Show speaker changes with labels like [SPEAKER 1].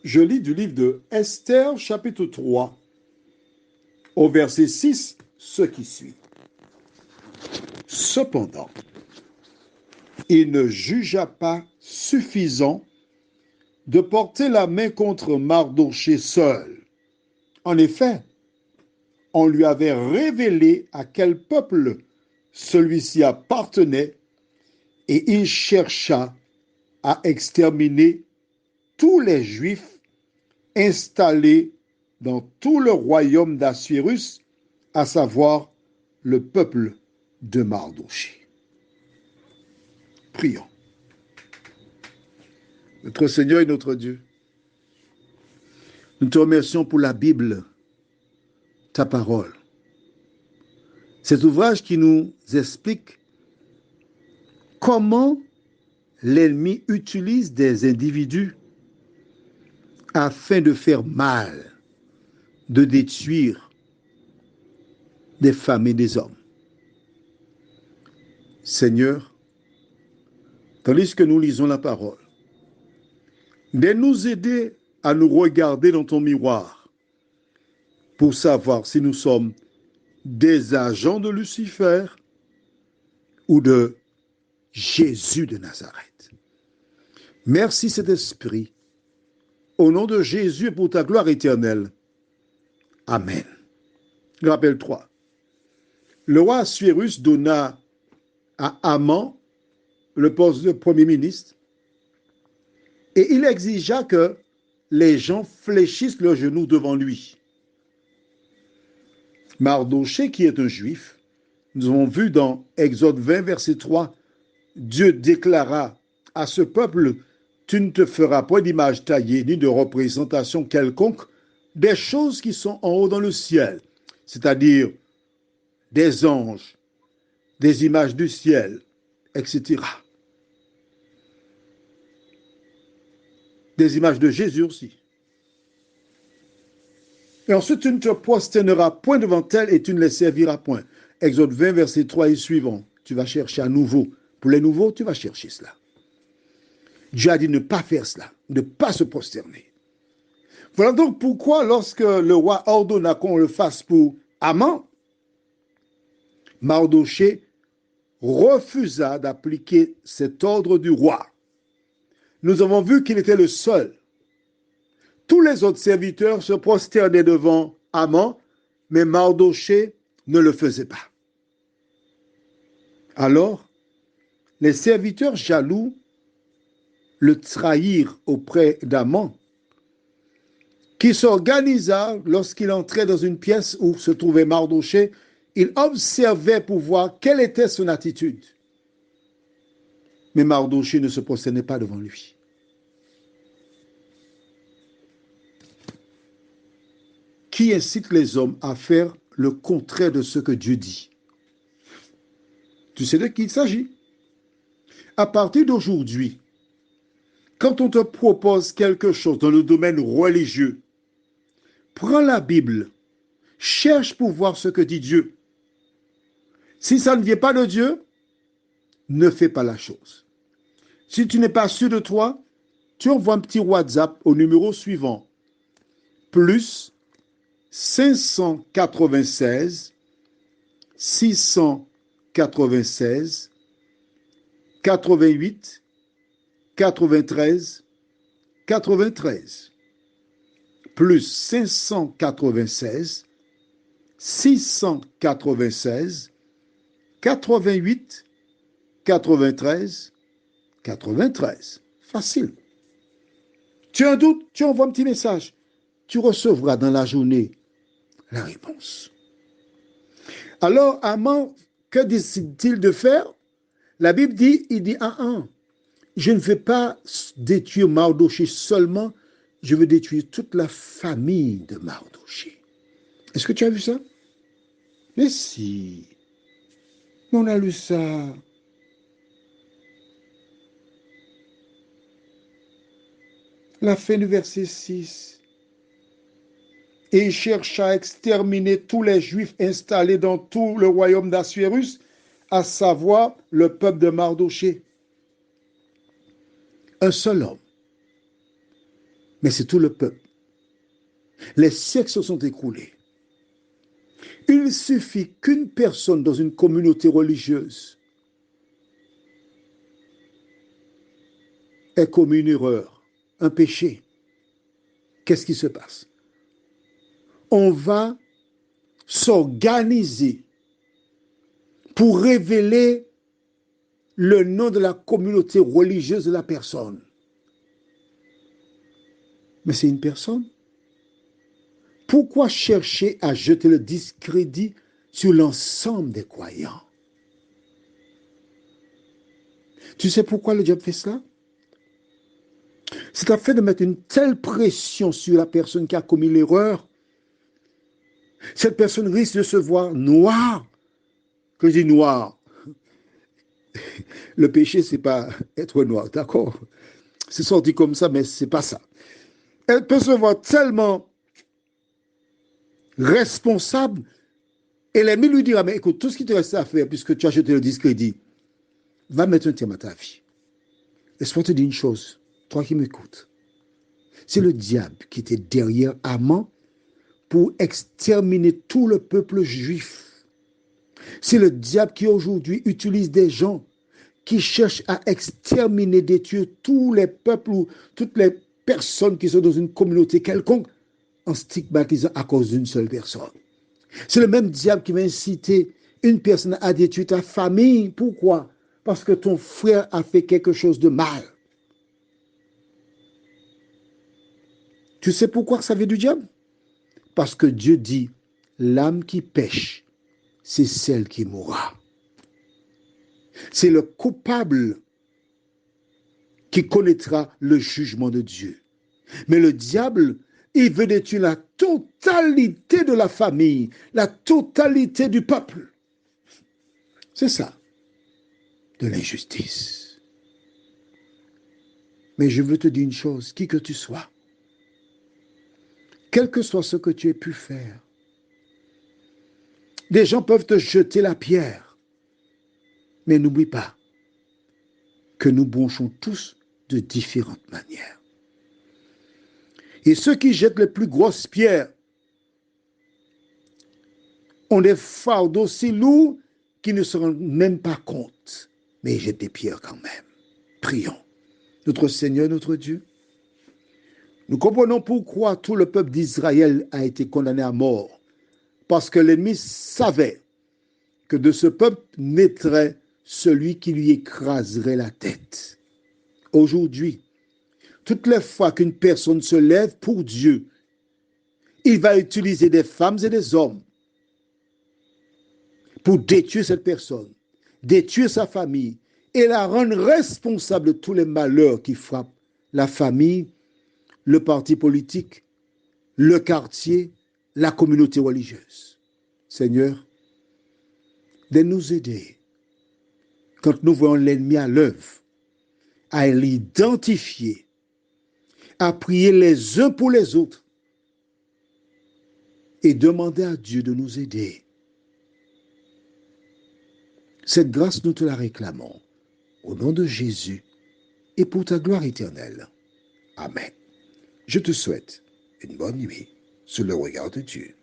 [SPEAKER 1] Je lis du livre de Esther, chapitre 3, au verset 6, ce qui suit. Cependant, il ne jugea pas suffisant de porter la main contre Mardochée seul. En effet, on lui avait révélé à quel peuple celui-ci appartenait et il chercha à exterminer tous les Juifs installés dans tout le royaume d'Assuérus, à savoir le peuple de Mardochée. Prions. Notre Seigneur et notre Dieu, nous te remercions pour la Bible, ta parole. Cet ouvrage qui nous explique comment l'ennemi utilise des individus afin de faire mal, de détruire des femmes et des hommes. Seigneur, tandis que nous lisons la parole, de nous aider à nous regarder dans ton miroir pour savoir si nous sommes des agents de Lucifer ou de Jésus de Nazareth. Merci Saint-Esprit, au nom de Jésus et pour ta gloire éternelle. Amen. Rappelle-toi, le roi Assuérus donna à Haman le poste de premier ministre et il exigea que les gens fléchissent leurs genoux devant lui. Mardochée, qui est un juif, nous avons vu dans Exode 20, verset 3, Dieu déclara à ce peuple, tu ne te feras point d'image taillée ni de représentation quelconque des choses qui sont en haut dans le ciel, c'est-à-dire des anges, des images du ciel, etc. Des images de Jésus aussi. Et ensuite, tu ne te prosterneras point devant elles et tu ne les serviras point. Exode 20, verset 3 et suivant. Tu vas chercher à nouveau. Pour les nouveaux, tu vas chercher cela. Dieu a dit ne pas faire cela, ne pas se prosterner. Voilà donc pourquoi, lorsque le roi ordonna qu'on le fasse pour Haman, Mardochée refusa d'appliquer cet ordre du roi. Nous avons vu qu'il était le seul. Tous les autres serviteurs se prosternaient devant Haman, mais Mardochée ne le faisait pas. Alors, les serviteurs jaloux le trahirent auprès d'Haman, qui s'organisa lorsqu'il entrait dans une pièce où se trouvait Mardochée. Il observait pour voir quelle était son attitude. Mais Mardochée ne se prosternait pas devant lui. Qui incite les hommes à faire le contraire de ce que Dieu dit? Tu sais de qui il s'agit? À partir d'aujourd'hui, quand on te propose quelque chose dans le domaine religieux, prends la Bible, cherche pour voir ce que dit Dieu. Si ça ne vient pas de Dieu, ne fais pas la chose. Si tu n'es pas sûr de toi, tu envoies un petit WhatsApp au numéro suivant, plus 596 696 88 93 93, plus 596 696 88 93 93. Facile. Tu as un doute, tu envoies un petit message. Tu recevras dans la journée la réponse. Alors, Haman, que décide-t-il de faire? La Bible dit, je ne vais pas détruire Mardochée seulement, je veux détruire toute la famille de Mardochée. Est-ce que tu as vu ça? Mais si, on a lu ça. La fin du verset 6. Et il chercha à exterminer tous les Juifs installés dans tout le royaume d'Assuérus, à savoir le peuple de Mardochée. Un seul homme, mais c'est tout le peuple. Les siècles se sont écoulés. Il suffit qu'une personne dans une communauté religieuse ait commis une erreur, un péché. Qu'est-ce qui se passe? On va s'organiser pour révéler le nom de la communauté religieuse de la personne. Mais c'est une personne. Pourquoi chercher à jeter le discrédit sur l'ensemble des croyants? Tu sais pourquoi le diable fait cela? C'est afin de mettre une telle pression sur la personne qui a commis l'erreur. Cette personne risque de se voir noire. Que je dis noir. Le péché, c'est pas être noir, d'accord? C'est sorti comme ça, mais c'est pas ça. Elle peut se voir tellement responsable et l'ennemi lui dira, mais écoute, tout ce qui te reste à faire, puisque tu as jeté le discrédit, va mettre un terme à ta vie. Laisse-moi te dire une chose, toi qui m'écoutes. C'est le diable qui était derrière Haman pour exterminer tout le peuple juif. C'est le diable qui aujourd'hui utilise des gens qui cherchent à exterminer, détruire tous les peuples ou toutes les personnes qui sont dans une communauté quelconque en stigmatisant à cause d'une seule personne. C'est le même diable qui va inciter une personne à détruire ta famille. Pourquoi? Parce que ton frère a fait quelque chose de mal. Tu sais pourquoi ça vient du diable? Parce que Dieu dit, l'âme qui pêche, c'est celle qui mourra. C'est le coupable qui connaîtra le jugement de Dieu. Mais le diable, il veut détruire la totalité de la famille, la totalité du peuple. C'est ça, de l'injustice. Mais je veux te dire une chose, qui que tu sois, quel que soit ce que tu aies pu faire, des gens peuvent te jeter la pierre. Mais n'oublie pas que nous bronchons tous de différentes manières. Et ceux qui jettent les plus grosses pierres ont des fardeaux si lourds qu'ils ne se rendent même pas compte. Mais ils jettent des pierres quand même. Prions. Notre Seigneur, notre Dieu, nous comprenons pourquoi tout le peuple d'Israël a été condamné à mort. Parce que l'ennemi savait que de ce peuple naîtrait celui qui lui écraserait la tête. Aujourd'hui, toutes les fois qu'une personne se lève pour Dieu, il va utiliser des femmes et des hommes pour détruire cette personne, détruire sa famille et la rendre responsable de tous les malheurs qui frappent la famille, le parti politique, le quartier, la communauté religieuse. Seigneur, de nous aider quand nous voyons l'ennemi à l'œuvre, à l'identifier, à prier les uns pour les autres et demander à Dieu de nous aider. Cette grâce, nous te la réclamons au nom de Jésus et pour ta gloire éternelle. Amen. Je te souhaite une bonne nuit sous le regard de Dieu.